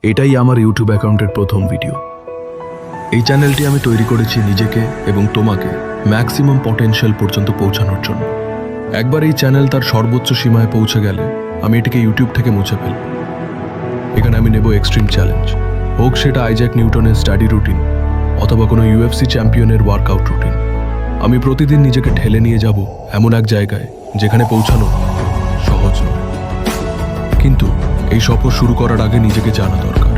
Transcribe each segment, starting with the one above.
এটাই আমার ইউটিউব অ্যাকাউন্টের প্রথম ভিডিও। এই চ্যানেলটি আমি তৈরি করেছি নিজেকে এবং তোমাকে ম্যাক্সিমাম পটেনশিয়াল পর্যন্ত পৌঁছানোর জন্য। একবার এই চ্যানেল তার সর্বোচ্চ সীমায় পৌঁছে গেলে আমি এটিকে ইউটিউব থেকে মুছে ফেলব। এখানে আমি নেব এক্সট্রিম চ্যালেঞ্জ, হোক সেটা আইজ্যাক নিউটনের স্টাডি রুটিন অথবা কোনো ইউএফসি চ্যাম্পিয়নের ওয়ার্কআউট রুটিন। আমি প্রতিদিন নিজেকে ঠেলে নিয়ে যাব এমন এক জায়গায় যেখানে পৌঁছানো সহজ নয়। কিন্তু এই সফর শুরু করার আগে নিজেকে জানা দরকার।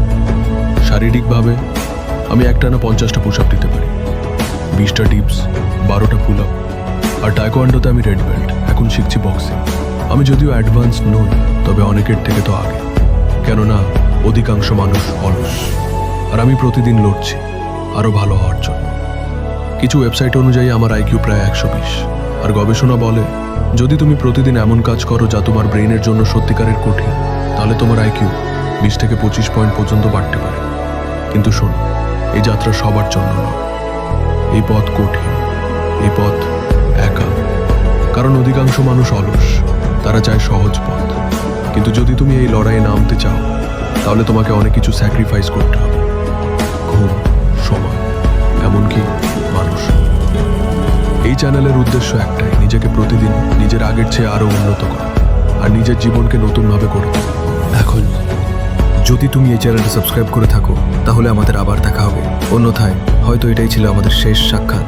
শারীরিকভাবে আমি একটানা 50টা পুশ আপ দিতে পারি, 20টা ডিপস, 12টা পুল আপ, আর টাইকোয়ান্ডোতে আমি রেড বেল্ট, এখন শিখছি বক্সিং। আমি যদিও অ্যাডভান্স নই, তবে অনেকের থেকে তো আগে, কেননা অধিকাংশ মানুষ অলস, আর আমি প্রতিদিন লড়ছি আরও ভালো হওয়ার জন্য। কিছু ওয়েবসাইট অনুযায়ী আমার আইকিউ প্রায় 120, আর গবেষণা বলে যদি তুমি প্রতিদিন এমন কাজ করো যা তোমার ব্রেইনের জন্য সত্যিকারের কঠিন, তাহলে তোমার আইকিউ 20 থেকে 25 পয়েন্ট পর্যন্ত বাড়তে পারে। কিন্তু শোনো, এই যাত্রা সবার জন্য নয়। এই পথ কঠিন, এই পথ একা, কারণ অধিকাংশ মানুষ অলস, তারা চায় সহজ পথ। কিন্তু যদি তুমি এই লড়াইয়ে নামতে চাও, তাহলে তোমাকে অনেক কিছু স্যাক্রিফাইস করতে হবে। ঘুম, সময়, এমনকি মানুষ। এই চ্যানেলের উদ্দেশ্য একটাই, নিজেকে প্রতিদিন নিজের আগের চেয়ে আরও উন্নত করা আর নিজের জীবনকে নতুনভাবে গড়ে তোলা। এখন যদি তুমি এই চ্যানেলটা সাবস্ক্রাইব করে থাকো, তাহলে আমাদের আবার দেখা হবে। অন্যথায় হয়তো এটাই ছিল আমাদের শেষ সাক্ষাৎ।